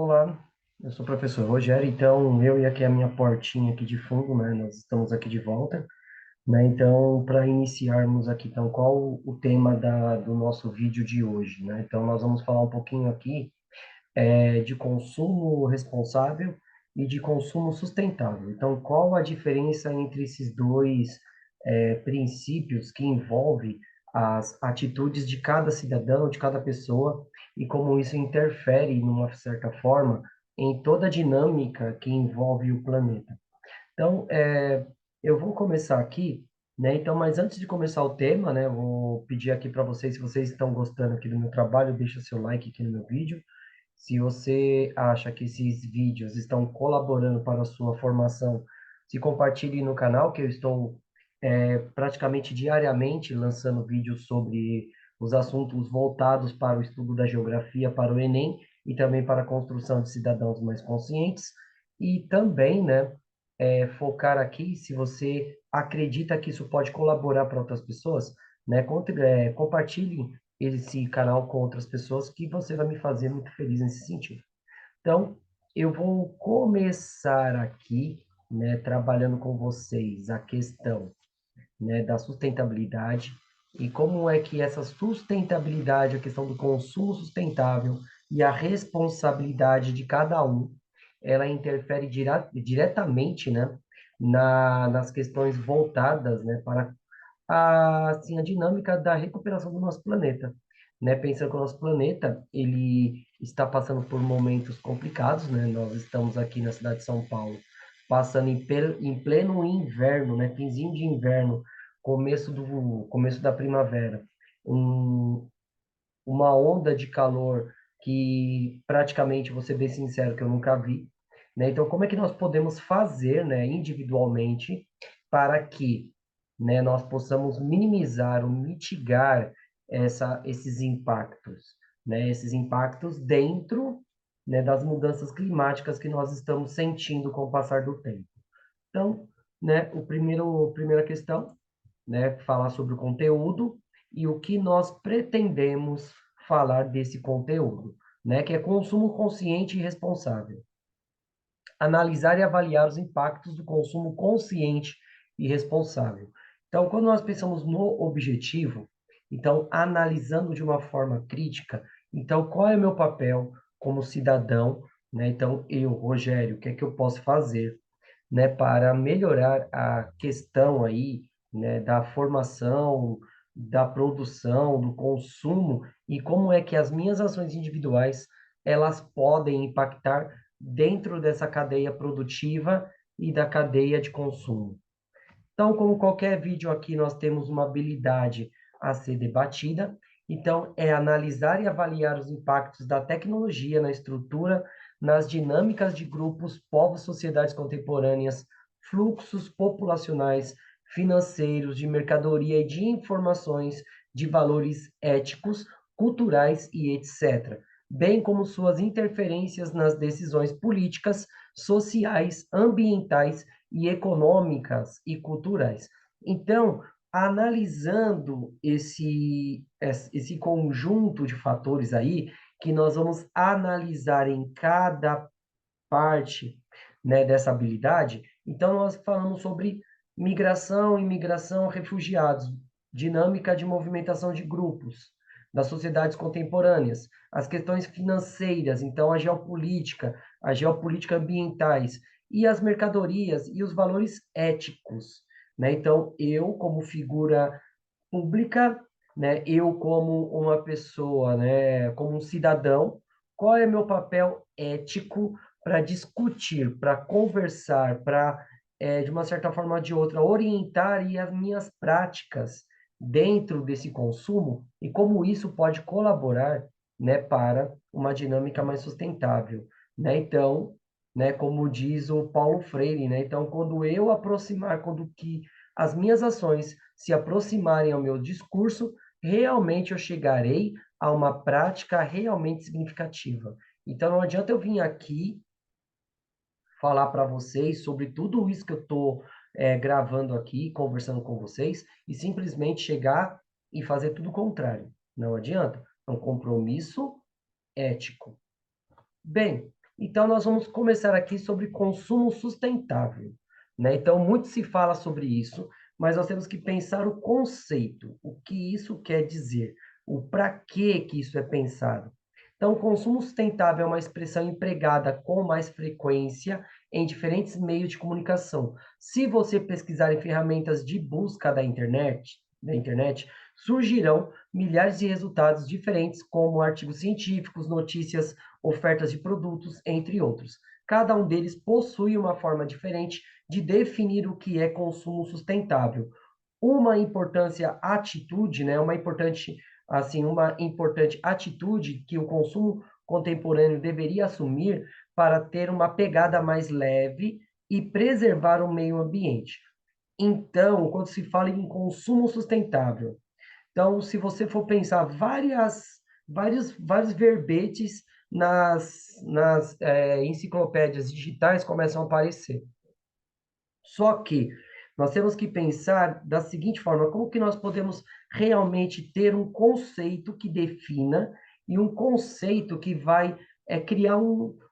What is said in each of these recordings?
Olá, eu sou o professor Rogério, então eu e aqui a minha portinha aqui de fundo, né? Nós estamos aqui de volta, né? Então, para iniciarmos aqui, então, qual o tema do nosso vídeo de hoje, né? Então, nós vamos falar um pouquinho aqui de consumo responsável e de consumo sustentável. Então, qual a diferença entre esses dois princípios que envolvem as atitudes de cada cidadão, de cada pessoa, e como isso interfere, numa certa forma, em toda a dinâmica que envolve o planeta. Então, eu vou começar aqui, né? Então, mas antes de começar o tema, né, eu vou pedir aqui para vocês, se vocês estão gostando aqui do meu trabalho, deixa seu like aqui no meu vídeo. Se você acha que esses vídeos estão colaborando para a sua formação, se compartilhe no canal, que eu estou praticamente diariamente lançando vídeos sobre os assuntos voltados para o estudo da geografia, para o Enem e também para a construção de cidadãos mais conscientes. E também, né, focar aqui, se você acredita que isso pode colaborar para outras pessoas, né, compartilhe esse canal com outras pessoas, que você vai me fazer muito feliz nesse sentido. Então, eu vou começar aqui, né, trabalhando com vocês a questão, né, da sustentabilidade e como é que essa sustentabilidade, a questão do consumo sustentável e a responsabilidade de cada um, ela interfere diretamente, né, nas questões voltadas, né, para assim, a dinâmica da recuperação do nosso planeta, né? Pensando que o nosso planeta, ele está passando por momentos complicados, né? Nós estamos aqui na cidade de São Paulo, passando em pleno inverno, né? Finzinho de inverno, começo da primavera, um, uma onda de calor que praticamente, vou ser bem sincero, que eu nunca vi, né? Então, como é que nós podemos fazer, né, individualmente, para que, né, nós possamos minimizar ou mitigar esses impactos, né? Esses impactos dentro, né, das mudanças climáticas que nós estamos sentindo com o passar do tempo. Então, né, primeira questão, né, falar sobre o conteúdo e o que nós pretendemos falar desse conteúdo, né, que é consumo consciente e responsável. Analisar e avaliar os impactos do consumo consciente e responsável. Então, quando nós pensamos no objetivo, então, analisando de uma forma crítica, então, qual é o meu papel como cidadão, né? Então, eu, Rogério, o que é que eu posso fazer, né, para melhorar a questão aí, né, da formação, da produção, do consumo e como é que as minhas ações individuais elas podem impactar dentro dessa cadeia produtiva e da cadeia de consumo. Então, como qualquer vídeo aqui, nós temos uma habilidade a ser debatida. Então, é analisar e avaliar os impactos da tecnologia na estrutura, nas dinâmicas de grupos, povos, sociedades contemporâneas, fluxos populacionais, financeiros, de mercadoria e de informações, de valores éticos, culturais e etc., bem como suas interferências nas decisões políticas, sociais, ambientais e econômicas e culturais. Então, analisando esse conjunto de fatores aí, que nós vamos analisar em cada parte, né, dessa habilidade, então nós falamos sobre migração, imigração, refugiados, dinâmica de movimentação de grupos, das sociedades contemporâneas, as questões financeiras, então a geopolítica ambientais e as mercadorias e os valores éticos, né? Então, eu como figura pública, né, eu como uma pessoa, né, como um cidadão, qual é meu papel ético para discutir, para conversar, para, de uma certa forma ou de outra, orientar e as minhas práticas dentro desse consumo e como isso pode colaborar, né, para uma dinâmica mais sustentável, né? Então, né, como diz o Paulo Freire, né? Então, quando que as minhas ações se aproximarem ao meu discurso, realmente eu chegarei a uma prática realmente significativa. Então, não adianta eu vir aqui falar para vocês sobre tudo isso que eu estou gravando aqui, conversando com vocês, e simplesmente chegar e fazer tudo o contrário. Não adianta. É um compromisso ético. Bem, Então, nós vamos começar aqui sobre consumo sustentável, né? Então, muito se fala sobre isso, mas nós temos que pensar o conceito, o que isso quer dizer, o para que isso é pensado. Então, o consumo sustentável é uma expressão empregada com mais frequência em diferentes meios de comunicação. Se você pesquisar em ferramentas de busca da internet, surgirão milhares de resultados diferentes, como artigos científicos, notícias, ofertas de produtos, entre outros. Cada um deles possui uma forma diferente de definir o que é consumo sustentável. Uma importância atitude, né, uma importante atitude que o consumo contemporâneo deveria assumir para ter uma pegada mais leve e preservar o meio ambiente. Então, quando se fala em consumo sustentável, então, se você for pensar vários verbetes nas enciclopédias digitais começam a aparecer. Só que nós temos que pensar da seguinte forma: como que nós podemos realmente ter um conceito que defina e um conceito que vai criar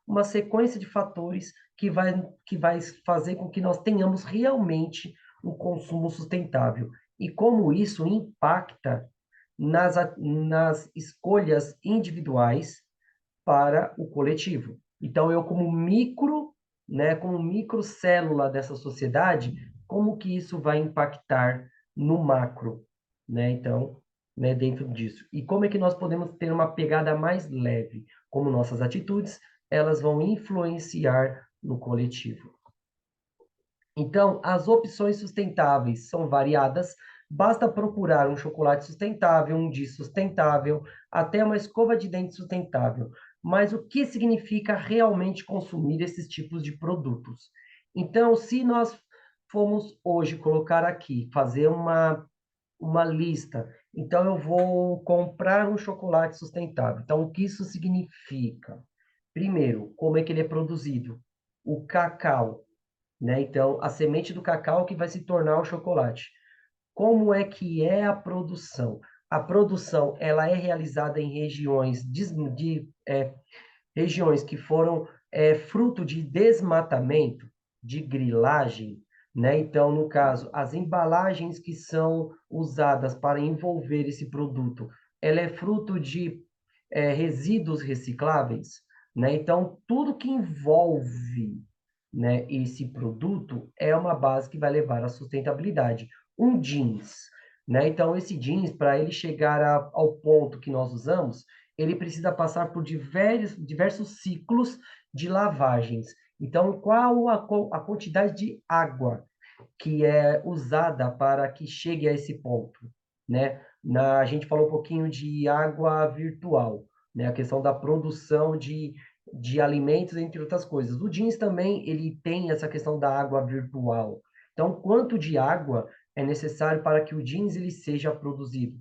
uma sequência de fatores que vai fazer com que nós tenhamos realmente um consumo sustentável. E como isso impacta nas escolhas individuais para o coletivo. Então, eu como micro, né, como microcélula dessa sociedade, como que isso vai impactar no macro, né? Então, né, dentro disso. E como é que nós podemos ter uma pegada mais leve? Como nossas atitudes, elas vão influenciar no coletivo. Então, as opções sustentáveis são variadas. Basta procurar um chocolate sustentável, um disco sustentável, até uma escova de dente sustentável. Mas o que significa realmente consumir esses tipos de produtos? Então, se nós formos hoje colocar aqui, fazer uma lista, então eu vou comprar um chocolate sustentável. Então, o que isso significa? Primeiro, como é que ele é produzido? O cacau, né? Então, a semente do cacau que vai se tornar o chocolate. Como é que é a produção? A produção, ela é realizada em regiões que foram fruto de desmatamento, de grilagem, né? Então, no caso, as embalagens que são usadas para envolver esse produto, ela é fruto de resíduos recicláveis, né? Então, tudo que envolve, né, esse produto é uma base que vai levar à sustentabilidade. Um jeans, né? Então, esse jeans, para ele chegar ao ponto que nós usamos, ele precisa passar por diversos ciclos de lavagens. Então, qual a quantidade de água que é usada para que chegue a esse ponto, né? A gente falou um pouquinho de água virtual, né? A questão da produção de alimentos, entre outras coisas. O jeans também, ele tem essa questão da água virtual. Então, quanto de água é necessário para que o jeans ele seja produzido?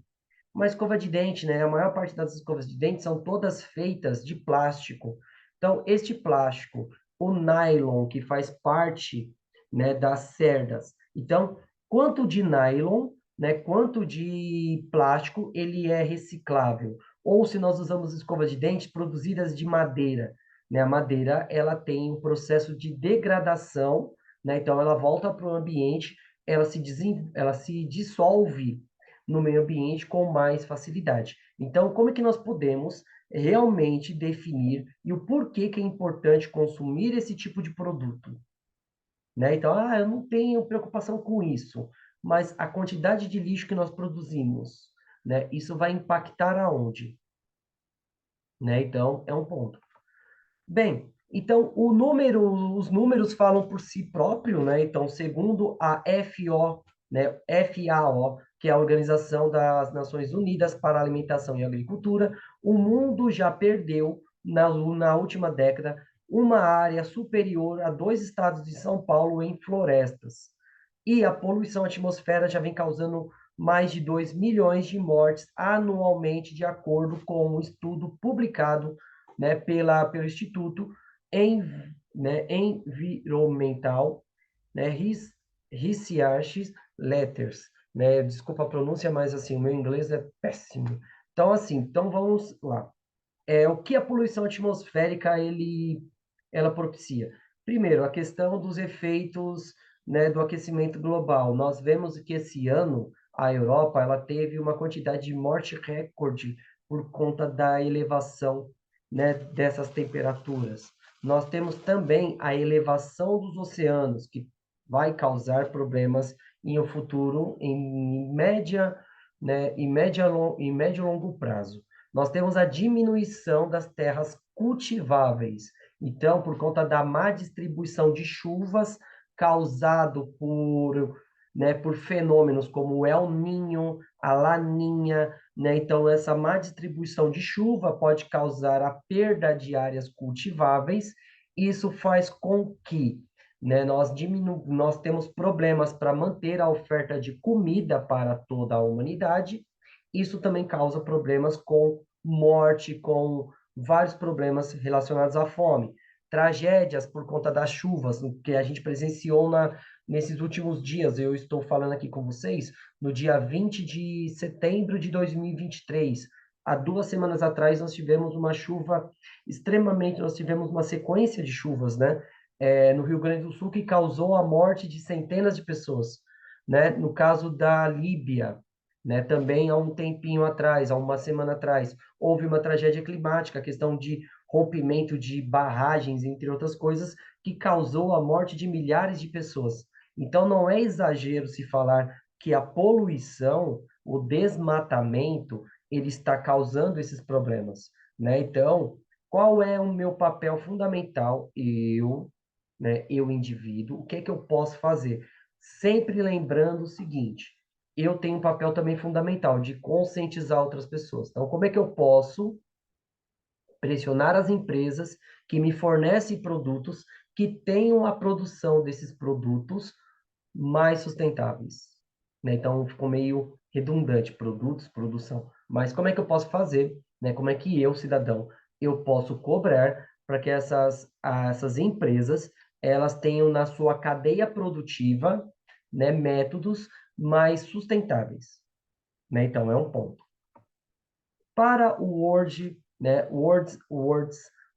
Uma escova de dente, né? A maior parte das escovas de dente são todas feitas de plástico. Então, este plástico, o nylon, que faz parte, né, das cerdas. Então, quanto de nylon, né, quanto de plástico, ele é reciclável? Ou se nós usamos escovas de dente produzidas de madeira, né? A madeira, ela tem um processo de degradação, né? Então, ela volta para o ambiente, ela se dissolve no meio ambiente com mais facilidade. Então, como é que nós podemos realmente definir e o porquê que é importante consumir esse tipo de produto? Né? Então, eu não tenho preocupação com isso, mas a quantidade de lixo que nós produzimos, né? Isso vai impactar aonde? Né? Então, é um ponto. Bem, então os números falam por si próprio, né? Então, segundo a FO, né, FAO, que é a Organização das Nações Unidas para a Alimentação e Agricultura, o mundo já perdeu na última década uma área superior a 2 estados de São Paulo em florestas. E a poluição atmosfera já vem causando mais de 2 milhões de mortes anualmente, de acordo com um estudo publicado, né, pelo Instituto em, né, Environmental, né, Research Letters, né? Desculpa a pronúncia, mas assim, o meu inglês é péssimo. Então, assim, então vamos lá. O que a poluição atmosférica ela propicia? Primeiro, a questão dos efeitos, né, do aquecimento global. Nós vemos que esse ano a Europa ela teve uma quantidade de morte recorde por conta da elevação, né, dessas temperaturas. Nós temos também a elevação dos oceanos, que vai causar problemas em um futuro, em média, né, em médio e longo prazo. Nós temos a diminuição das terras cultiváveis. Então, por conta da má distribuição de chuvas causado por, né, por fenômenos como o El Niño, a Laninha, né? Então, essa má distribuição de chuva pode causar a perda de áreas cultiváveis. Isso faz com que, né, nós temos problemas para manter a oferta de comida para toda a humanidade. Isso também causa problemas com morte, com vários problemas relacionados à fome. Tragédias por conta das chuvas, que a gente presenciou nesses últimos dias. Eu estou falando aqui com vocês no dia 20 de setembro de 2023. Há 2 semanas atrás, nós tivemos uma chuva extremamente, nós tivemos uma sequência de chuvas, né? No Rio Grande do Sul, que causou a morte de centenas de pessoas, né? No caso da Líbia, né? Também há um tempinho atrás, há 1 semana atrás, houve uma tragédia climática, a questão de rompimento de barragens, entre outras coisas, que causou a morte de milhares de pessoas. Então, não é exagero se falar que a poluição, o desmatamento, ele está causando esses problemas, né? Então, qual é o meu papel fundamental? Eu, né, eu indivíduo, o que é que eu posso fazer? Sempre lembrando o seguinte, eu tenho um papel também fundamental de conscientizar outras pessoas. Então, como é que eu posso pressionar as empresas que me fornecem produtos que tenham a produção desses produtos mais sustentáveis, né? Então ficou meio redundante, produtos, produção. Mas como é que eu posso fazer, né? Como é que eu, cidadão, eu posso cobrar para que essas empresas elas tenham na sua cadeia produtiva, né, métodos mais sustentáveis, né? Então é um ponto. Para o World's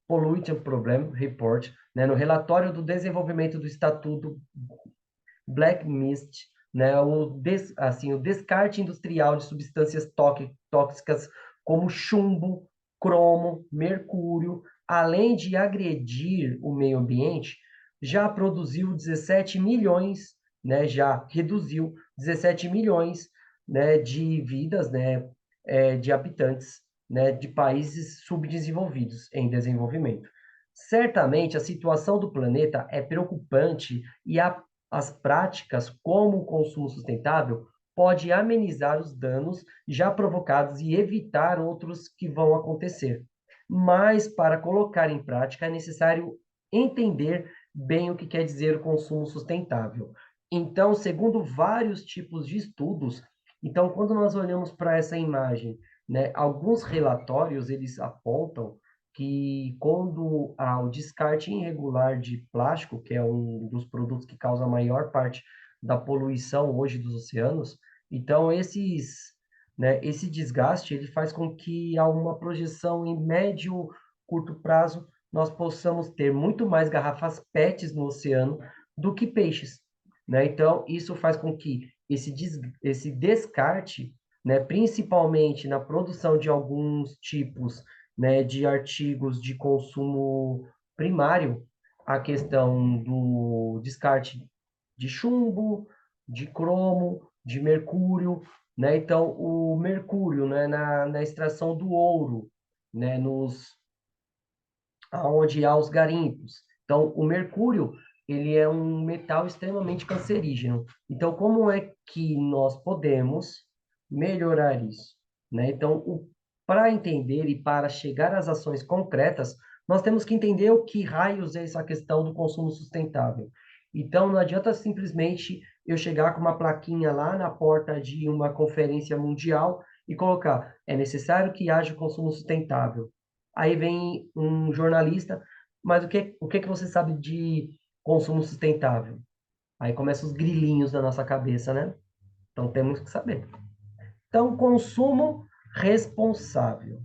Pollution Problem Report, né, no relatório do desenvolvimento do Estatuto Black Mist, né, o descarte industrial de substâncias tóxicas como chumbo, cromo, mercúrio, além de agredir o meio ambiente, já produziu 17 milhões, né, já reduziu 17 milhões, né, de vidas, né, de habitantes, né, de países subdesenvolvidos em desenvolvimento. Certamente a situação do planeta é preocupante e as práticas como o consumo sustentável pode amenizar os danos já provocados e evitar outros que vão acontecer. Mas para colocar em prática é necessário entender bem o que quer dizer o consumo sustentável. Então, segundo vários tipos de estudos, então quando nós olhamos para essa imagem, né, alguns relatórios eles apontam que quando há o descarte irregular de plástico, que é um dos produtos que causa a maior parte da poluição hoje dos oceanos, então esse desgaste ele faz com que há uma projeção em médio, curto prazo, nós possamos ter muito mais garrafas PETs no oceano do que peixes, né? Então, isso faz com que esse descarte, né, principalmente na produção de alguns tipos, né, de artigos de consumo primário, a questão do descarte de chumbo, de cromo, de mercúrio, né? Então, o mercúrio, né, na extração do ouro, né, aonde há os garimpos. Então, o mercúrio, ele é um metal extremamente cancerígeno. Então, como é que nós podemos melhorar isso, né? Então, para entender e para chegar às ações concretas, nós temos que entender o que raios é essa questão do consumo sustentável. Então, não adianta simplesmente eu chegar com uma plaquinha lá na porta de uma conferência mundial e colocar, é necessário que haja consumo sustentável. Aí vem um jornalista, mas o que que você sabe de consumo sustentável? Aí começam os grilinhos na nossa cabeça, né? Então temos que saber. Então, consumo responsável.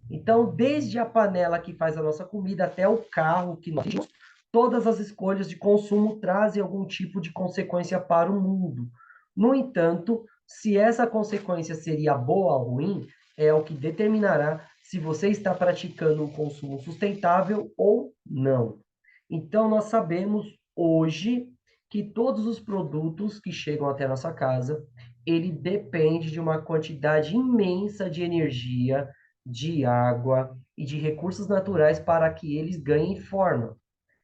Então, desde a panela que faz a nossa comida até o carro que nós dirigimos, todas as escolhas de consumo trazem algum tipo de consequência para o mundo. No entanto, se essa consequência seria boa ou ruim, é o que determinará se você está praticando um consumo sustentável ou não. Então, nós sabemos hoje que todos os produtos que chegam até a nossa casa, ele depende de uma quantidade imensa de energia, de água e de recursos naturais para que eles ganhem forma,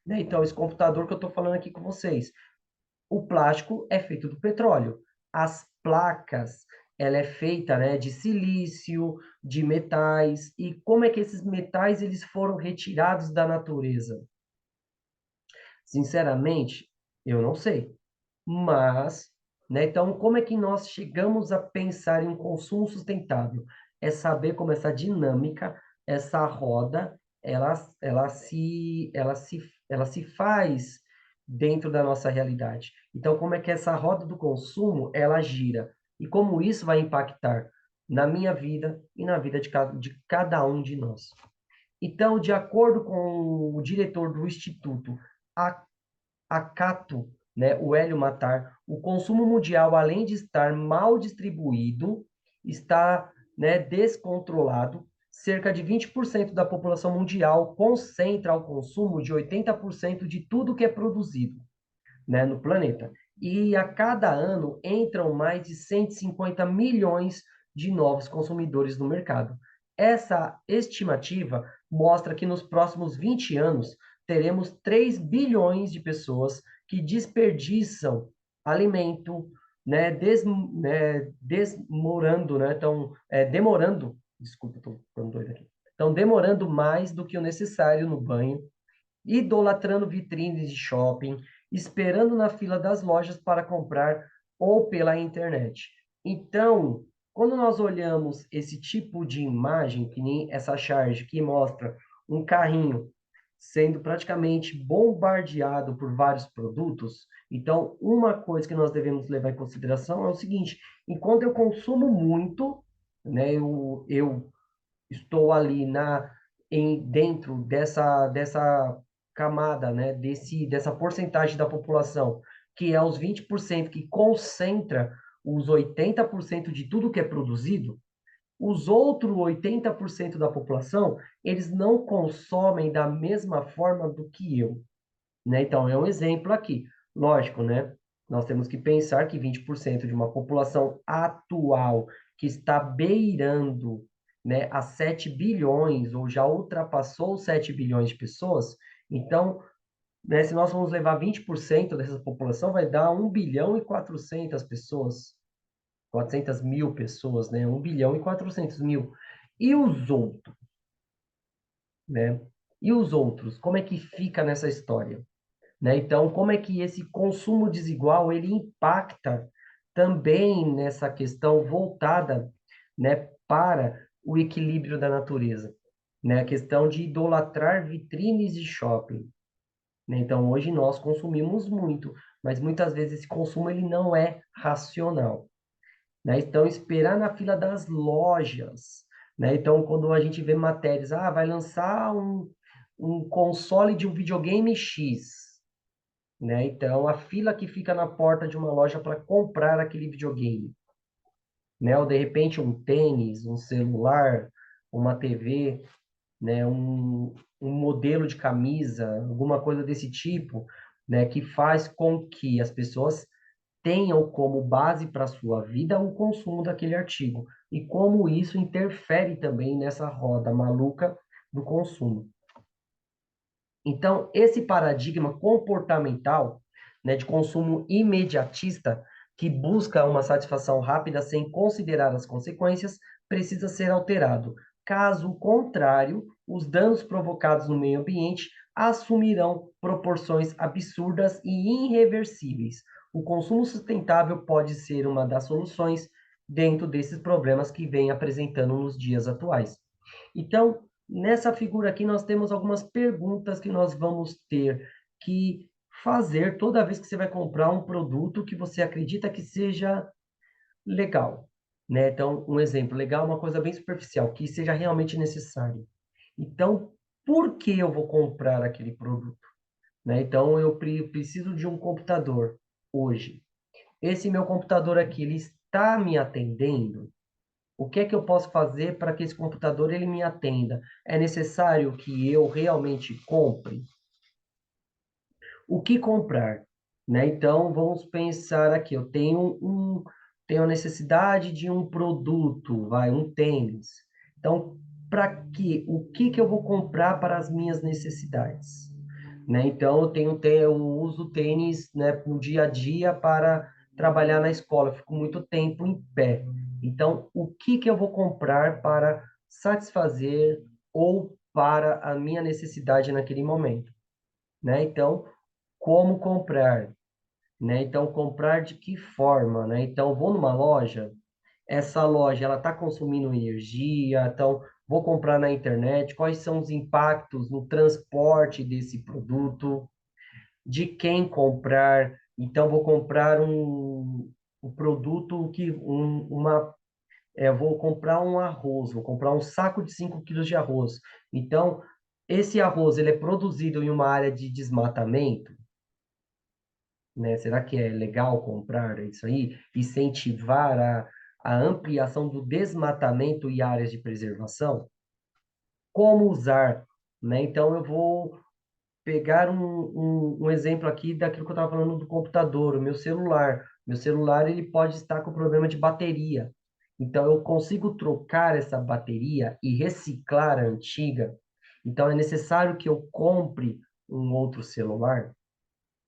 né? Então, esse computador que eu estou falando aqui com vocês, o plástico é feito do petróleo. As placas, ela é feita, né, de silício, de metais. E como é que esses metais eles foram retirados da natureza? Sinceramente, eu não sei. Mas, né, então, como é que nós chegamos a pensar em um consumo sustentável? É saber como essa dinâmica, essa roda, ela se faz dentro da nossa realidade. Então, como é que essa roda do consumo, ela gira? E como isso vai impactar na minha vida e na vida de cada um de nós. Então, de acordo com o diretor do Instituto Acato, né, o Hélio Matar, o consumo mundial, além de estar mal distribuído, está, né, descontrolado. Cerca de 20% da população mundial concentra o consumo de 80% de tudo que é produzido, né, no planeta. E a cada ano entram mais de 150 milhões de novos consumidores no mercado. Essa estimativa mostra que nos próximos 20 anos teremos 3 bilhões de pessoas que desperdiçam alimento, né, desmorando, né, demorando, desculpa, estou ficando doido aqui, estão demorando mais do que o necessário no banho, idolatrando vitrines de shopping, esperando na fila das lojas para comprar ou pela internet. Então, quando nós olhamos esse tipo de imagem, que nem essa charge que mostra um carrinho sendo praticamente bombardeado por vários produtos, então uma coisa que nós devemos levar em consideração é o seguinte: enquanto eu consumo muito, né, eu estou ali dentro dessa camada, né, dessa porcentagem da população, que é os 20% que concentra os 80% de tudo que é produzido, os outros 80% da população, eles não consomem da mesma forma do que eu, né? Então, é um exemplo aqui. Lógico, né? Nós temos que pensar que 20% de uma população atual que está beirando, né, a 7 bilhões, ou já ultrapassou os 7 bilhões de pessoas, então, né, se nós vamos levar 20% dessa população, vai dar 1 bilhão e 400 pessoas, 400 mil pessoas, né? 1 bilhão e 400 mil. E os outros, né? E os outros, como é que fica nessa história? Né? Então, como é que esse consumo desigual ele impacta também nessa questão voltada, né, para o equilíbrio da natureza, né? A questão de idolatrar vitrines de shopping, né? Então, hoje nós consumimos muito, mas muitas vezes esse consumo ele não é racional, né? Então, esperar na fila das lojas, né? Então, quando a gente vê matérias, vai lançar um console de um videogame X, né? Então, a fila que fica na porta de uma loja para comprar aquele videogame, né? Ou de repente um tênis, um celular, uma TV, né? Um modelo de camisa, alguma coisa desse tipo, né? Que faz com que as pessoas tenham como base para a sua vida o consumo daquele artigo. E como isso interfere também nessa roda maluca do consumo. Então, esse paradigma comportamental, né, de consumo imediatista, que busca uma satisfação rápida sem considerar as consequências, precisa ser alterado. Caso contrário, os danos provocados no meio ambiente assumirão proporções absurdas e irreversíveis. O consumo sustentável pode ser uma das soluções dentro desses problemas que vem apresentando nos dias atuais. Então, nessa figura aqui, nós temos algumas perguntas que nós vamos ter que fazer toda vez que você vai comprar um produto que você acredita que seja legal. né? Então, um exemplo legal, uma coisa bem superficial, que seja realmente necessário. Então, por que eu vou comprar aquele produto, né? Então, eu preciso de um computador hoje. Esse meu computador aqui, ele está me atendendo? O que é que eu posso fazer para que esse computador ele me atenda? É necessário que eu realmente compre? O que comprar, né? Então, vamos pensar aqui, eu tenho a necessidade de um produto, vai, um tênis. Então, o que que eu vou comprar para as minhas necessidades? Né? Então, eu uso tênis, né, no dia a dia para trabalhar na escola, eu fico muito tempo em pé. Então, o que que eu vou comprar para satisfazer ou para a minha necessidade naquele momento, né? Então, como comprar, né? Então, comprar de que forma, né? Então, vou numa loja, essa loja, ela está consumindo energia, então, vou comprar na internet, quais são os impactos no transporte desse produto, de quem comprar, então, vou comprar um produto vou comprar um arroz, vou comprar um saco de 5 quilos de arroz. Então, esse arroz, ele é produzido em uma área de desmatamento, né? Será que é legal comprar isso aí? Incentivar a ampliação do desmatamento e áreas de preservação? Como usar, né? Então, eu vou pegar um exemplo aqui daquilo que eu estava falando do computador, o meu celular. Meu celular, ele pode estar com problema de bateria. Então, eu consigo trocar essa bateria e reciclar a antiga. Então, é necessário que eu compre um outro celular,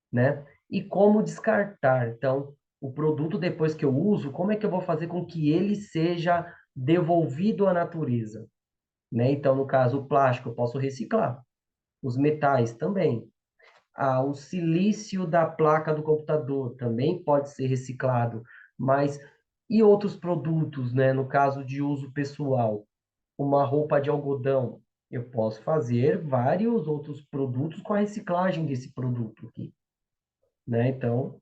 né? E como descartar? Então, o produto depois que eu uso, como é que eu vou fazer com que ele seja devolvido à natureza, né? Então, no caso, o plástico eu posso reciclar, os metais também. O silício da placa do computador também pode ser reciclado, mas e outros produtos, né? No caso de uso pessoal, uma roupa de algodão, eu posso fazer vários outros produtos com a reciclagem desse produto aqui, né? Então,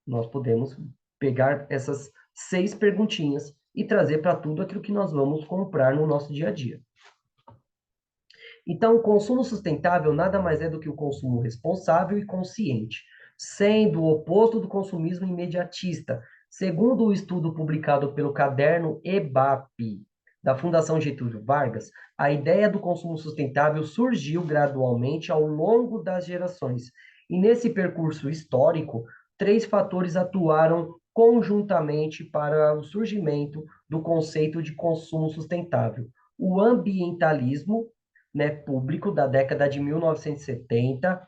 nós podemos pegar essas 6 perguntinhas e trazer para tudo aquilo que nós vamos comprar no nosso dia a dia. Então, o consumo sustentável nada mais é do que o consumo responsável e consciente, sendo o oposto do consumismo imediatista. Segundo o estudo publicado pelo caderno EBAP, da Fundação Getúlio Vargas, a ideia do consumo sustentável surgiu gradualmente ao longo das gerações. E nesse percurso histórico, 3 fatores atuaram conjuntamente para o surgimento do conceito de consumo sustentável: o ambientalismo, né, público da década de 1970,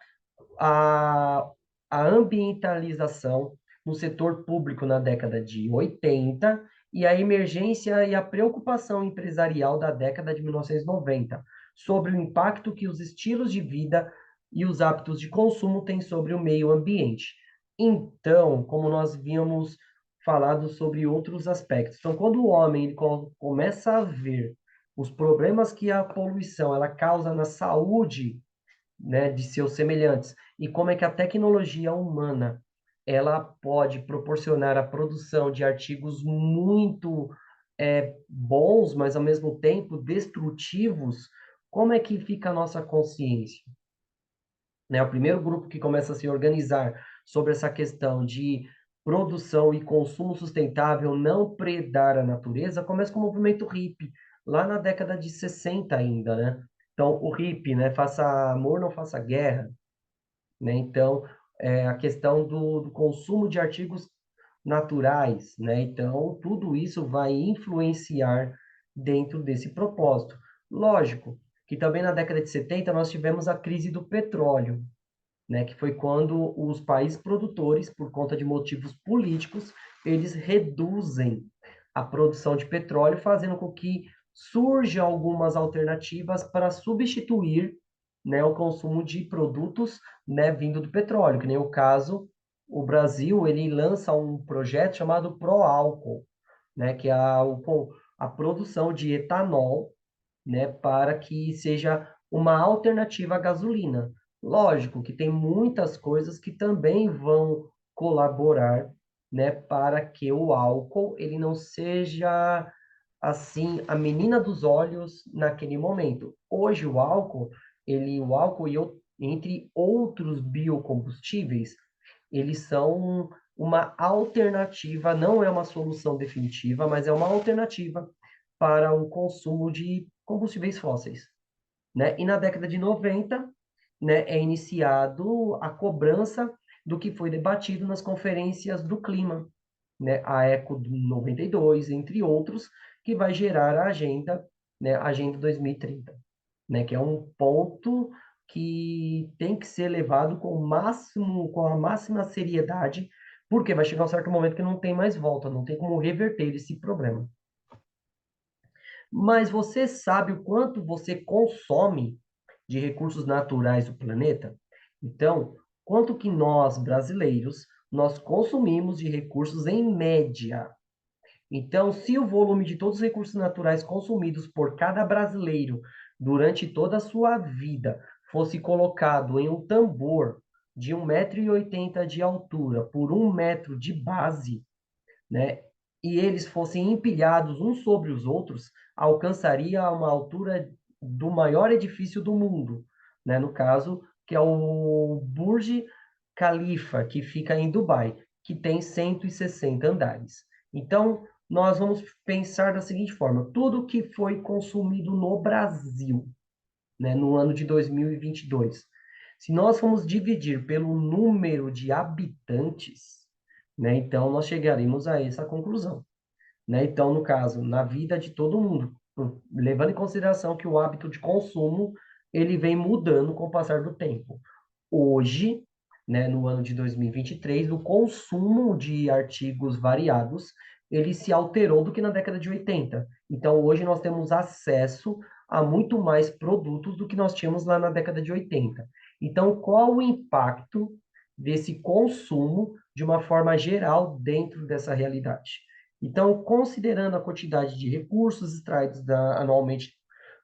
a, a ambientalização no setor público na década de 80 e a emergência e a preocupação empresarial da década de 1990 sobre o impacto que os estilos de vida e os hábitos de consumo têm sobre o meio ambiente. Então, como nós víamos falado sobre outros aspectos. Então, quando o homem ele começa a ver os problemas que a poluição ela causa na saúde, né, de seus semelhantes e como é que a tecnologia humana ela pode proporcionar a produção de artigos muito bons, mas ao mesmo tempo destrutivos, como é que fica a nossa consciência? Né? O primeiro grupo que começa a se organizar sobre essa questão de produção e consumo sustentável, não predar a natureza, começa com o movimento hippie, lá na década de 60 ainda, né? Então, o hippie, né? Faça amor, não faça guerra, né? Então, a questão do consumo de artigos naturais, né? Então, tudo isso vai influenciar dentro desse propósito. Lógico que também na década de 70 nós tivemos a crise do petróleo, né, que foi quando os países produtores, por conta de motivos políticos, eles reduzem a produção de petróleo, fazendo com que surjam algumas alternativas para substituir, né, o consumo de produtos, né, vindo do petróleo, que nem o caso, o Brasil, ele lança um projeto chamado Proálcool, né, que é a produção de etanol, né, para que seja uma alternativa à gasolina. Lógico que tem muitas coisas que também vão colaborar, né, para que o álcool ele não seja assim a menina dos olhos naquele momento. Hoje o álcool entre outros biocombustíveis, eles são uma alternativa, não é uma solução definitiva, mas é uma alternativa para o consumo de combustíveis fósseis, né? E na década de 90, né, é iniciado a cobrança do que foi debatido nas conferências do clima, né, a Eco do 92, entre outros, que vai gerar a agenda, né, Agenda 2030, né, que é um ponto que tem que ser levado com a máxima seriedade, porque vai chegar um certo momento que não tem mais volta, não tem como reverter esse problema. Mas você sabe o quanto você consome de recursos naturais do planeta? Então, quanto que nós, brasileiros, nós consumimos de recursos em média? Então, se o volume de todos os recursos naturais consumidos por cada brasileiro durante toda a sua vida fosse colocado em um tambor de 1,80 m de altura por 1 m de base, né, e eles fossem empilhados uns sobre os outros, alcançaria uma altura do maior edifício do mundo, né, no caso, que é o Burj Khalifa, que fica em Dubai, que tem 160 andares. Então, nós vamos pensar da seguinte forma: tudo que foi consumido no Brasil, né, no ano de 2022, se nós formos dividir pelo número de habitantes, né, então nós chegaremos a essa conclusão, né? Então, no caso, na vida de todo mundo, levando em consideração que o hábito de consumo ele vem mudando com o passar do tempo. Hoje, né, no ano de 2023, o consumo de artigos variados ele se alterou do que na década de 80. Então, hoje nós temos acesso a muito mais produtos do que nós tínhamos lá na década de 80. Então, qual o impacto desse consumo de uma forma geral dentro dessa realidade? Então, considerando a quantidade de recursos extraídos anualmente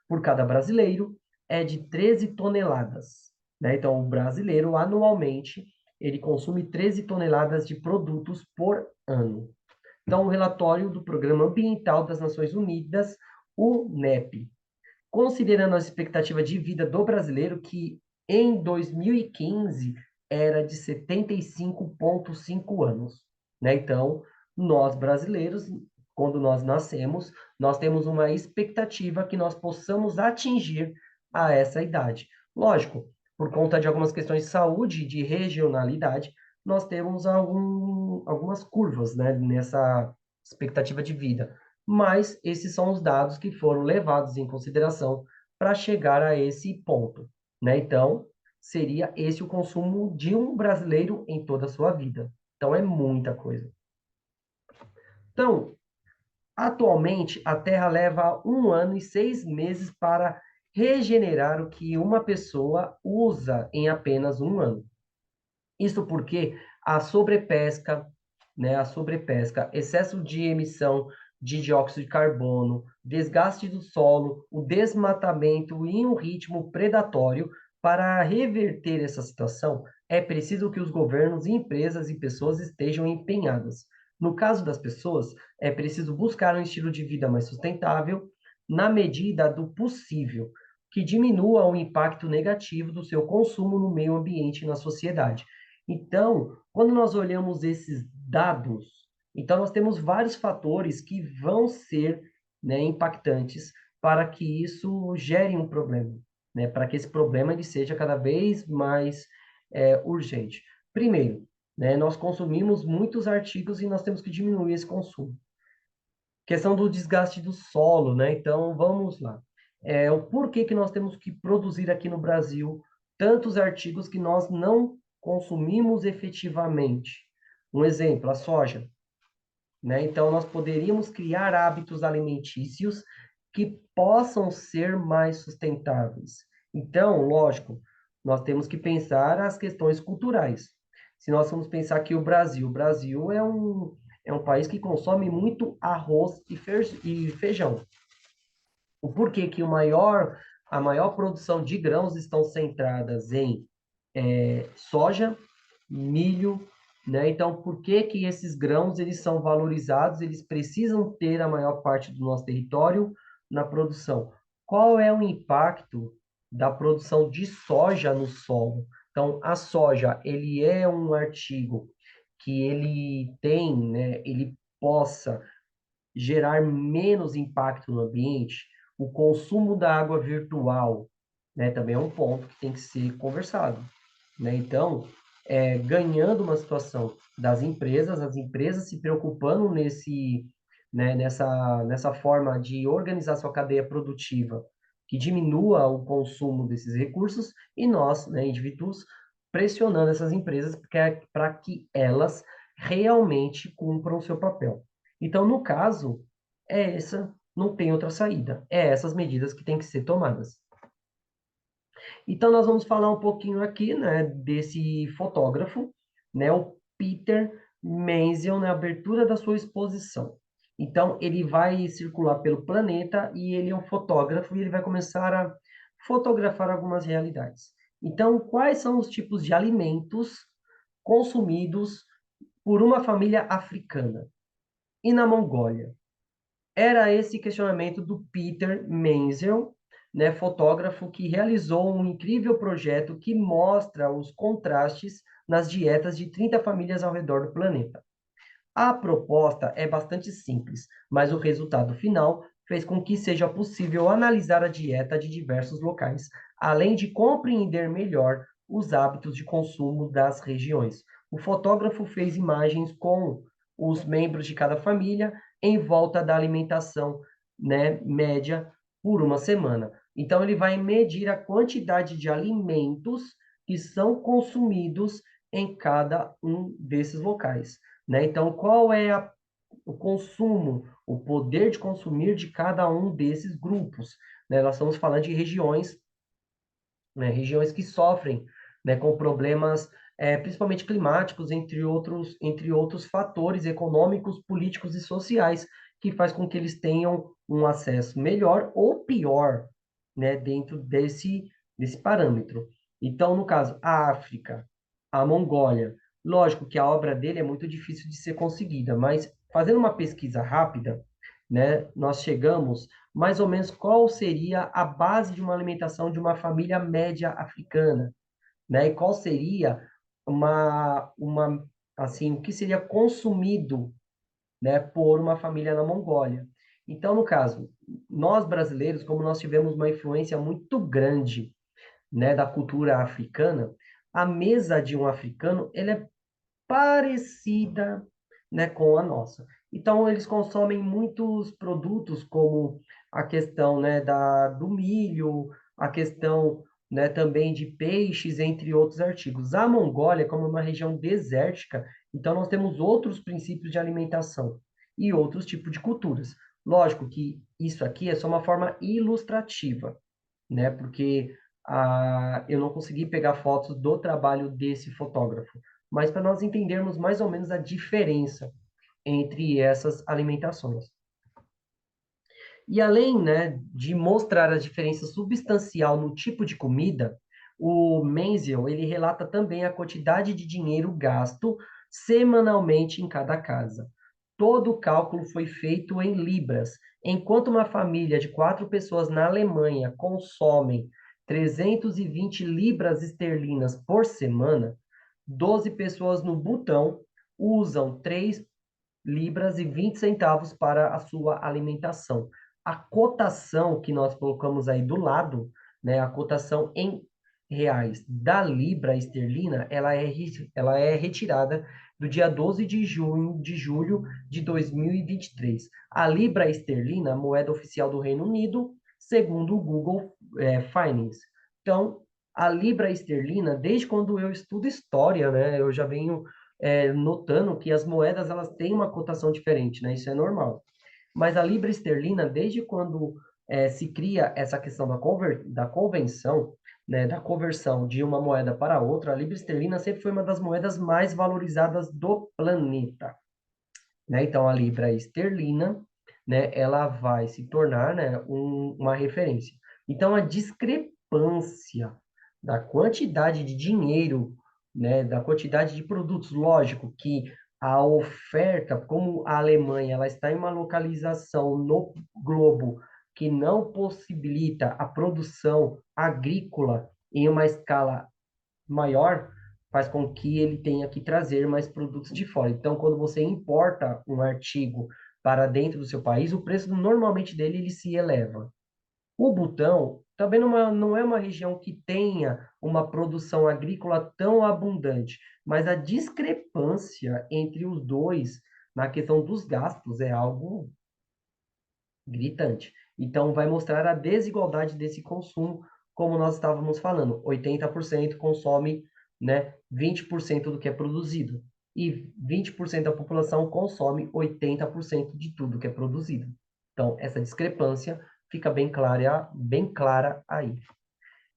por cada brasileiro, é de 13 toneladas, né? Então, o brasileiro, anualmente, ele consome 13 toneladas de produtos por ano. Então, o relatório do Programa Ambiental das Nações Unidas, o NEP, considerando a expectativa de vida do brasileiro, que em 2015 era de 75,5 anos, né? Então, nós brasileiros, quando nós nascemos, nós temos uma expectativa que nós possamos atingir a essa idade. Lógico, por conta de algumas questões de saúde e de regionalidade, nós temos algumas curvas, né, nessa expectativa de vida, mas esses são os dados que foram levados em consideração para chegar a esse ponto, né? Então, seria esse o consumo de um brasileiro em toda a sua vida. Então, é muita coisa. Então, atualmente, a Terra leva 1 ano e 6 meses para regenerar o que uma pessoa usa em apenas um ano. Isso porque a sobrepesca, né, excesso de emissão de dióxido de carbono, desgaste do solo, o desmatamento em um ritmo predatório, para reverter essa situação, é preciso que os governos, empresas e pessoas estejam empenhadas. No caso das pessoas, é preciso buscar um estilo de vida mais sustentável, na medida do possível, que diminua o impacto negativo do seu consumo no meio ambiente e na sociedade. Então, quando nós olhamos esses dados, então nós temos vários fatores que vão ser, né, impactantes para que isso gere um problema, né, para que esse problema ele seja cada vez mais urgente. Primeiro, né, nós consumimos muitos artigos e nós temos que diminuir esse consumo. Questão do desgaste do solo, né? Então, vamos lá. O porquê que nós temos que produzir aqui no Brasil tantos artigos que nós não consumimos efetivamente? Um exemplo, a soja, né? Então, nós poderíamos criar hábitos alimentícios que possam ser mais sustentáveis. Então, lógico, nós temos que pensar as questões culturais. Se nós formos pensar que o Brasil é um país que consome muito arroz e feijão. O porquê que a maior produção de grãos estão centradas em soja, milho, né? Então, por que que esses grãos eles são valorizados? Eles precisam ter a maior parte do nosso território na produção. Qual é o impacto da produção de soja no solo? Então, a soja, ele é um artigo que ele tem, né, ele possa gerar menos impacto no ambiente, o consumo da água virtual, né, também é um ponto que tem que ser conversado, né? Então, ganhando uma situação das empresas, as empresas se preocupando né, nessa forma de organizar sua cadeia produtiva, que diminua o consumo desses recursos, e nós, né, indivíduos, pressionando essas empresas para que elas realmente cumpram o seu papel. Então, no caso, não tem outra saída. É essas medidas que têm que ser tomadas. Então, nós vamos falar um pouquinho aqui, né, desse fotógrafo, né, o Peter Menzel, na abertura da sua exposição. Então, ele vai circular pelo planeta e ele é um fotógrafo e ele vai começar a fotografar algumas realidades. Então, quais são os tipos de alimentos consumidos por uma família africana e na Mongólia? Era esse questionamento do Peter Menzel, né, fotógrafo que realizou um incrível projeto que mostra os contrastes nas dietas de 30 famílias ao redor do planeta. A proposta é bastante simples, mas o resultado final fez com que seja possível analisar a dieta de diversos locais, além de compreender melhor os hábitos de consumo das regiões. O fotógrafo fez imagens com os membros de cada família em volta da alimentação, né, média por uma semana. Então, ele vai medir a quantidade de alimentos que são consumidos em cada um desses locais, né? Então, qual é o consumo, o poder de consumir de cada um desses grupos, né? Nós estamos falando de regiões, né? Regiões que sofrem, né, com problemas, principalmente climáticos, entre outros fatores econômicos, políticos e sociais, que faz com que eles tenham um acesso melhor ou pior, né, dentro desse parâmetro. Então, no caso, a África, a Mongólia, lógico que a obra dele é muito difícil de ser conseguida, mas fazendo uma pesquisa rápida, né, nós chegamos mais ou menos qual seria a base de uma alimentação de uma família média africana, né? E qual seria assim, o que seria consumido, né, por uma família na Mongólia. Então, no caso, nós brasileiros, como nós tivemos uma influência muito grande, né, da cultura africana, a mesa de um africano, ele é parecida, né, com a nossa. Então, eles consomem muitos produtos, como a questão, né, do milho, a questão, né, também de peixes, entre outros artigos. A Mongólia, como uma região desértica, então nós temos outros princípios de alimentação e outros tipos de culturas. Lógico que isso aqui é só uma forma ilustrativa, né, porque eu não consegui pegar fotos do trabalho desse fotógrafo, mas para nós entendermos mais ou menos a diferença entre essas alimentações. E além, né, de mostrar a diferença substancial no tipo de comida, o Menzel, ele relata também a quantidade de dinheiro gasto semanalmente em cada casa. Todo o cálculo foi feito em libras. Enquanto uma família de 4 pessoas na Alemanha consomem 320 libras esterlinas por semana, 12 pessoas no Butão usam 3 libras e 20 centavos para a sua alimentação. A cotação que nós colocamos aí do lado, né, a cotação em reais da libra esterlina, ela é retirada do dia 12 de julho de 2023. A libra esterlina, a moeda oficial do Reino Unido, segundo o Google Finance. Então, a libra esterlina, desde quando eu estudo história, né, eu já venho notando que as moedas elas têm uma cotação diferente, né? Isso é normal. Mas a libra esterlina, desde quando se cria essa questão da convenção, né, da conversão de uma moeda para outra, a libra esterlina sempre foi uma das moedas mais valorizadas do planeta, né? Então, a libra esterlina, né, ela vai se tornar, né, uma referência. Então, a discrepância da quantidade de dinheiro, né, da quantidade de produtos. Lógico que a oferta, como a Alemanha, ela está em uma localização no globo que não possibilita a produção agrícola em uma escala maior, faz com que ele tenha que trazer mais produtos de fora. Então, quando você importa um artigo para dentro do seu país, o preço normalmente dele ele se eleva. O Butão também não é uma região que tenha uma produção agrícola tão abundante, mas a discrepância entre os dois na questão dos gastos é algo gritante. Então, vai mostrar a desigualdade desse consumo, como nós estávamos falando. 80% consome, né, 20% do que é produzido. E 20% da população consome 80% de tudo que é produzido. Então, essa discrepância fica bem clara aí.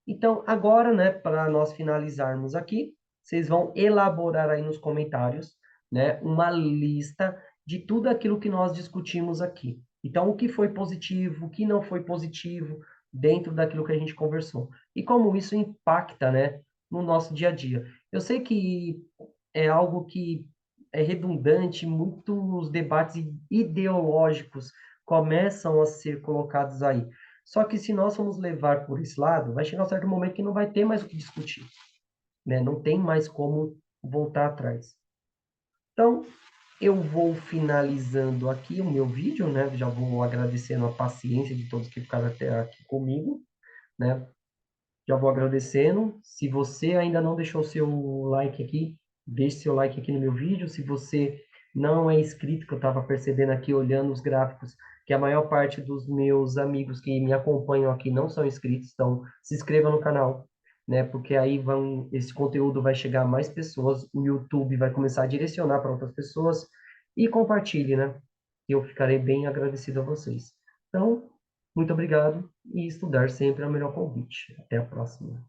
Então, agora, né, para nós finalizarmos aqui, vocês vão elaborar aí nos comentários, né, uma lista de tudo aquilo que nós discutimos aqui. Então, o que foi positivo, o que não foi positivo dentro daquilo que a gente conversou. E como isso impacta, né, no nosso dia a dia. Eu sei que é algo que é redundante, muitos debates ideológicos começam a ser colocados aí. Só que se nós formos levar por esse lado, vai chegar um certo momento que não vai ter mais o que discutir, né? Não tem mais como voltar atrás. Então, eu vou finalizando aqui o meu vídeo, né? Já vou agradecendo a paciência de todos que ficaram até aqui comigo, né? Já vou agradecendo. Se você ainda não deixou seu like aqui, deixe seu like aqui no meu vídeo. Se você não é inscrito, que eu estava percebendo aqui olhando os gráficos, que a maior parte dos meus amigos que me acompanham aqui não são inscritos, então se inscreva no canal, né? Porque aí esse conteúdo vai chegar a mais pessoas, o YouTube vai começar a direcionar para outras pessoas e compartilhe, né? Eu ficarei bem agradecido a vocês. Então, muito obrigado e estudar sempre é o melhor convite. Até a próxima.